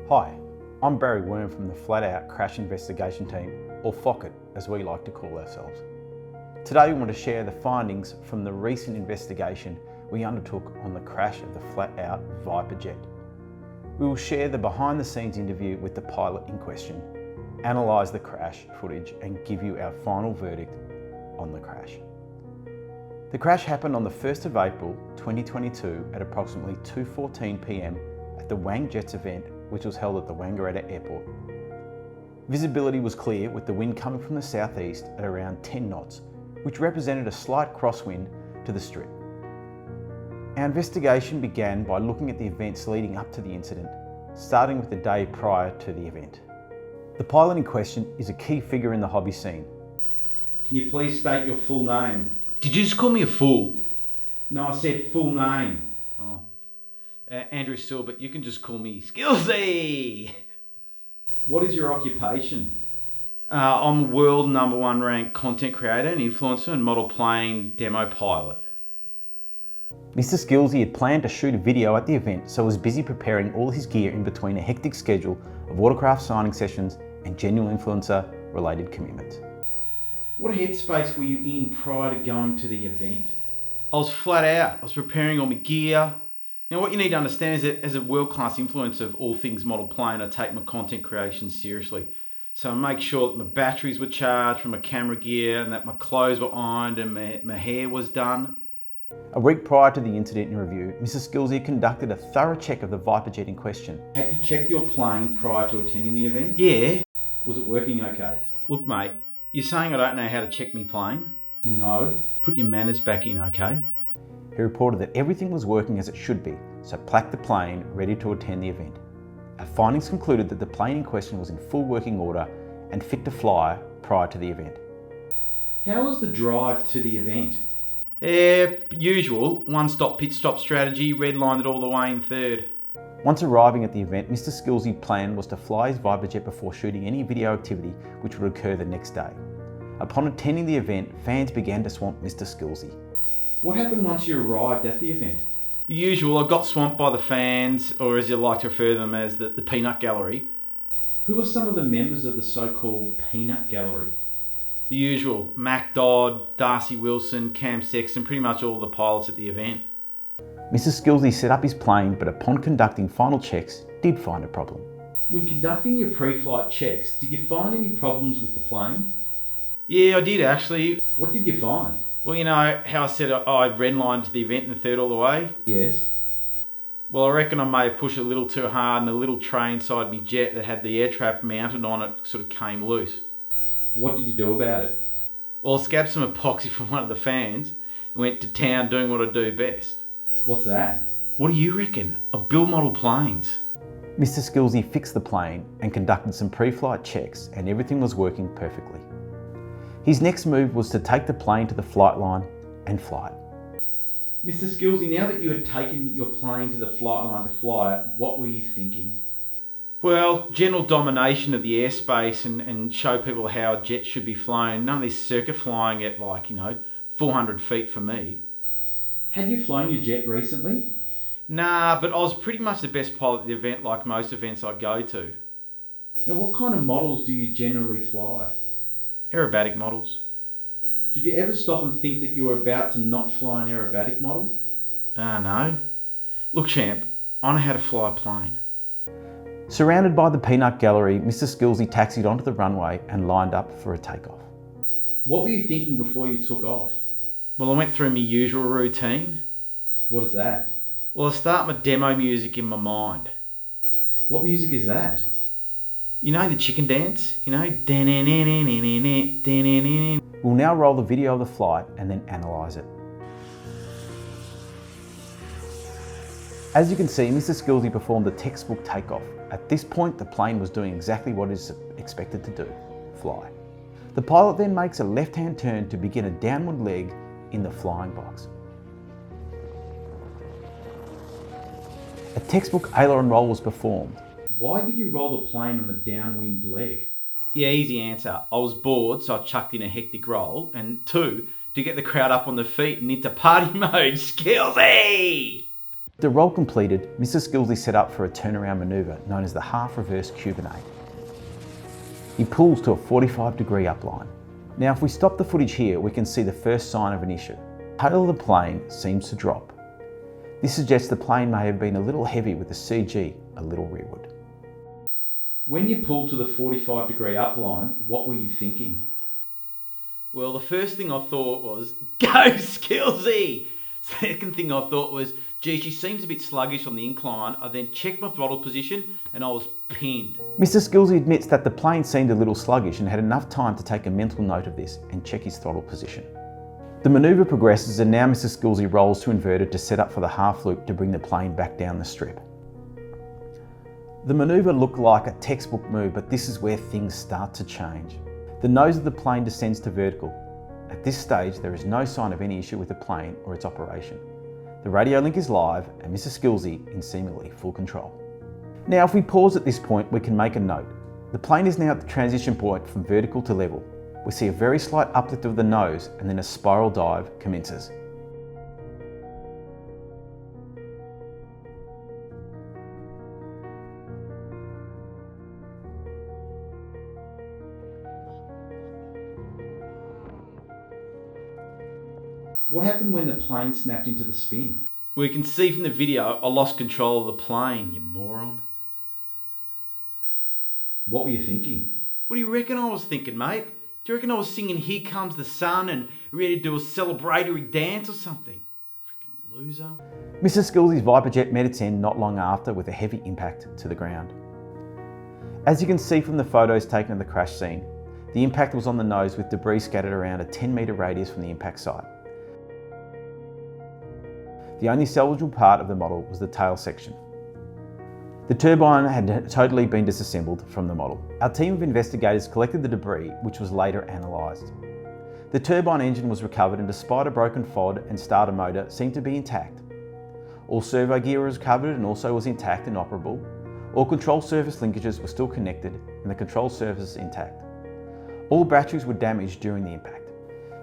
Hi, I'm Barry Worm from the Flat Out Crash Investigation Team, or FOCIT as we like to call ourselves. Today we want to share the findings from the recent investigation we undertook on the crash of the Flat Out ViperJet. We will share the behind the scenes interview with the pilot in question, analyse the crash footage and give you our final verdict on the crash. The crash happened on the 1st of April 2022 at approximately 2:14 p.m. at the Wang Jets event, which was held at the Wangaratta Airport. Visibility was clear with the wind coming from the southeast at around 10 knots, which represented a slight crosswind to the strip. Our investigation began by looking at the events leading up to the incident, starting with the day prior to the event. The pilot in question is a key figure in the hobby scene. Can you please state your full name? Did you just call me a fool? No, I said full name. Oh. Andrew Still, but you can just call me Skillsy. What is your occupation? I'm world #1 ranked content creator and influencer and model plane demo pilot. Mr. Skillsy had planned to shoot a video at the event, so was busy preparing all his gear in between a hectic schedule of watercraft signing sessions and genuine influencer related commitments. What headspace were you in prior to going to the event? I was flat out. I was preparing all my gear. Now what you need to understand is that as a world-class influencer of all things model plane, I take my content creation seriously. So I make sure that my batteries were charged from my camera gear and that my clothes were ironed and my hair was done. A week prior to the incident in review, Mr. Skillsy conducted a thorough check of the ViperJet in question. Had you checked your plane prior to attending the event? Yeah. Was it working okay? Look mate, you're saying I don't know how to check me plane? No. Put your manners back in, okay? He reported that everything was working as it should be, so plaqued the plane ready to attend the event. Our findings concluded that the plane in question was in full working order and fit to fly prior to the event. How was the drive to the event? Usual, one-stop pit stop strategy, redlined it all the way in third. Once arriving at the event, Mr. Skillsy's plan was to fly his ViperJet before shooting any video activity which would occur the next day. Upon attending the event, fans began to swamp Mr. Skillsy. What happened once you arrived at the event? Usual, I got swamped by the fans, or as you like to refer to them as the peanut gallery. Who are some of the members of the so-called peanut gallery? The usual, Mac Dodd, Darcy Wilson, Cam Sexton, pretty much all the pilots at the event. Mr. Skillsy set up his plane, but upon conducting final checks, did find a problem. When conducting your pre-flight checks, did you find any problems with the plane? Yeah, I did actually. What did you find? Well, you know how I said I redlined to the event in the third all the way? Yes. Well, I reckon I may have pushed a little too hard and a little tray inside my jet that had the air trap mounted on it sort of came loose. What did you do about it? Well, I scabbed some epoxy from one of the fans and went to town doing what I do best. What's that? What do you reckon? I build model planes. Mr. Skillsy fixed the plane and conducted some pre-flight checks, and everything was working perfectly. His next move was to take the plane to the flight line and fly it. Mr. Skillsy, now that you had taken your plane to the flight line to fly it, what were you thinking? Well, general domination of the airspace and show people how a jet should be flown. None of this circuit flying at 400 feet for me. Had you flown your jet recently? Nah, but I was pretty much the best pilot at the event like most events I go to. Now, what kind of models do you generally fly? Aerobatic models. Did you ever stop and think that you were about to not fly an aerobatic model? No. Look, champ, I know how to fly a plane. Surrounded by the peanut gallery, Mr. Skillsy taxied onto the runway and lined up for a takeoff. What were you thinking before you took off? Well, I went through my usual routine. What is that? Well, I start my demo music in my mind. What music is that? You know the chicken dance? You know? We'll now roll the video of the flight and then analyse it. As you can see, Mr. Skillsy performed a textbook takeoff. At this point, the plane was doing exactly what it is expected to do, fly. The pilot then makes a left-hand turn to begin a downward leg in the flying box. A textbook aileron roll was performed. Why did you roll the plane on the downwind leg? Yeah, easy answer. I was bored, so I chucked in a hectic roll. And 2, to get the crowd up on their feet and into party mode. Skillsy! The roll completed, Mr. Skillsy set up for a turnaround manoeuvre known as the half-reverse Cubanate. He pulls to a 45-degree upline. Now if we stop the footage here, we can see the first sign of an issue. The tail of the plane seems to drop. This suggests the plane may have been a little heavy with the CG a little rearward. When you pulled to the 45-degree upline, what were you thinking? Well, the first thing I thought was, go Skillsy! Second thing I thought was, gee, she seems a bit sluggish on the incline. I then checked my throttle position and I was pinned. Mr. Skillsy admits that the plane seemed a little sluggish and had enough time to take a mental note of this and check his throttle position. The manoeuvre progresses and now Mr. Skillsy rolls to inverted to set up for the half loop to bring the plane back down the strip. The manoeuvre looked like a textbook move, but this is where things start to change. The nose of the plane descends to vertical. At this stage, there is no sign of any issue with the plane or its operation. The radio link is live and Mr. Skillsy in seemingly full control. Now, if we pause at this point, we can make a note. The plane is now at the transition point from vertical to level. We see a very slight uplift of the nose and then a spiral dive commences. What happened when the plane snapped into the spin? We can see from the video, I lost control of the plane, you moron. What were you thinking? What do you reckon I was thinking, mate? Do you reckon I was singing Here Comes the Sun and ready to do a celebratory dance or something? Freaking loser. Mr. Skillsy's ViperJet met its end not long after with a heavy impact to the ground. As you can see from the photos taken of the crash scene, the impact was on the nose with debris scattered around a 10-metre radius from the impact site. The only salvageable part of the model was the tail section. The turbine had totally been disassembled from the model. Our team of investigators collected the debris, which was later analysed. The turbine engine was recovered and despite a broken FOD and starter motor seemed to be intact. All servo gear was recovered and also was intact and operable. All control surface linkages were still connected and the control surface intact. All batteries were damaged during the impact.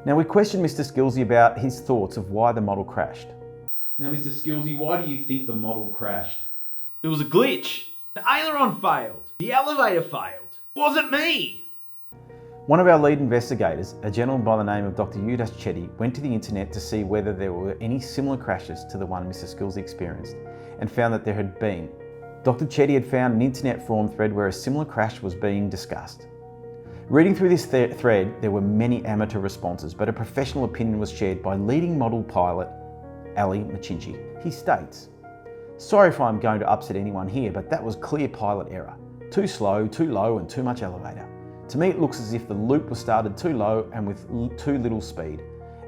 Now we questioned Mr. Skillsy about his thoughts of why the model crashed. Now, Mr. Skillsy, why do you think the model crashed? It was a glitch. The aileron failed. The elevator failed. Wasn't me. One of our lead investigators, a gentleman by the name of Dr. Udas Chetty, went to the internet to see whether there were any similar crashes to the one Mr. Skillsy experienced and found that there had been. Dr. Chetty had found an internet forum thread where a similar crash was being discussed. Reading through this thread, there were many amateur responses, but a professional opinion was shared by leading model pilot Ali Machinchi. He states, "Sorry if I'm going to upset anyone here, but that was clear pilot error. Too slow, too low and too much elevator. To me it looks as if the loop was started too low and with too little speed.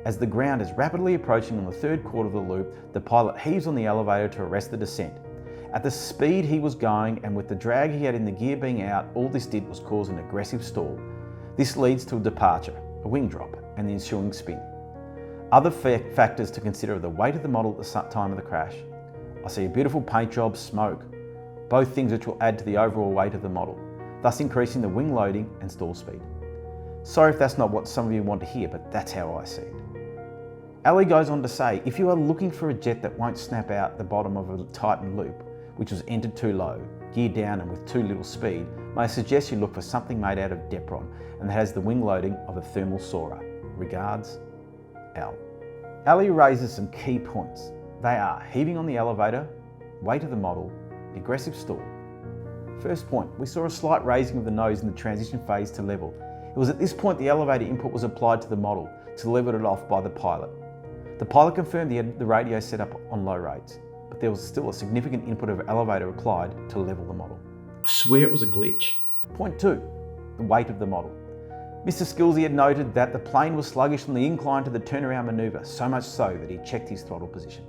As the ground is rapidly approaching on the third quarter of the loop, the pilot heaves on the elevator to arrest the descent. At the speed he was going and with the drag he had in the gear being out, all this did was cause an aggressive stall. This leads to a departure, a wing drop and the ensuing spin. Other factors to consider are the weight of the model at the time of the crash. I see a beautiful paint job, smoke, both things which will add to the overall weight of the model, thus increasing the wing loading and stall speed. Sorry if that's not what some of you want to hear, but that's how I see it." Ali goes on to say, "If you are looking for a jet that won't snap out the bottom of a tightened loop, which was entered too low, geared down and with too little speed, may I suggest you look for something made out of Depron and that has the wing loading of a thermal soarer. Regards, Al." Ali raises some key points. They are heaving on the elevator, weight of the model, aggressive stall. First point, we saw a slight raising of the nose in the transition phase to level. It was at this point the elevator input was applied to the model to level it off by the pilot. The pilot confirmed he had the radio set up on low rates, but there was still a significant input of elevator applied to level the model. I swear it was a glitch. Point 2, the weight of the model. Mr. Skillsy had noted that the plane was sluggish on the incline to the turnaround manoeuvre, so much so that he checked his throttle position.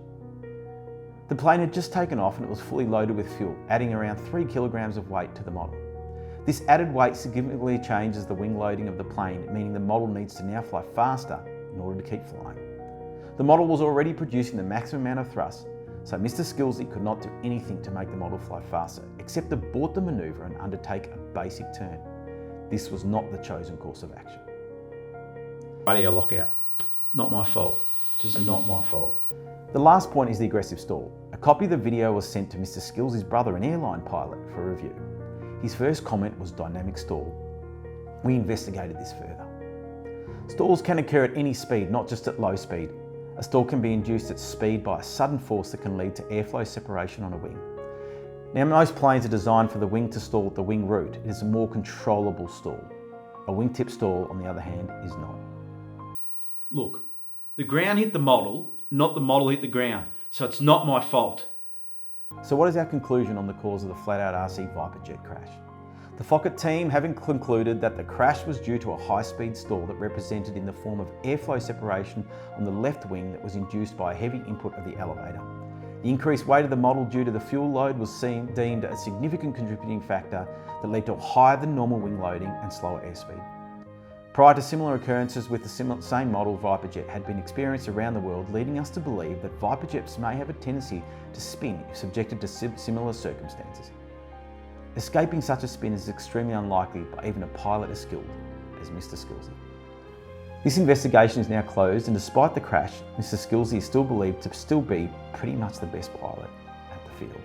The plane had just taken off and it was fully loaded with fuel, adding around 3 kilograms of weight to the model. This added weight significantly changes the wing loading of the plane, meaning the model needs to now fly faster in order to keep flying. The model was already producing the maximum amount of thrust, so Mr. Skillsy could not do anything to make the model fly faster, except abort the manoeuvre and undertake a basic turn. This was not the chosen course of action. Radio lockout. Not my fault. Just not my fault. The last point is the aggressive stall. A copy of the video was sent to Mr. Skills' brother, an airline pilot, for review. His first comment was dynamic stall. We investigated this further. Stalls can occur at any speed, not just at low speed. A stall can be induced at speed by a sudden force that can lead to airflow separation on a wing. Now, most planes are designed for the wing to stall at the wing root. It is a more controllable stall. A wingtip stall, on the other hand, is not. Look, the ground hit the model, not the model hit the ground, so it's not my fault. So what is our conclusion on the cause of the Flat Out RC ViperJet crash? The Fokker team have concluded that the crash was due to a high-speed stall that represented in the form of airflow separation on the left wing that was induced by a heavy input of the elevator. The increased weight of the model due to the fuel load was deemed a significant contributing factor that led to a higher than normal wing loading and slower airspeed. Prior to similar occurrences with the same model, ViperJet had been experienced around the world, leading us to believe that ViperJets may have a tendency to spin if subjected to similar circumstances. Escaping such a spin is extremely unlikely by even a pilot as skilled as Mr. Skillsy. This investigation is now closed, and despite the crash, Mr. Skillsy is still believed to still be pretty much the best pilot at the field.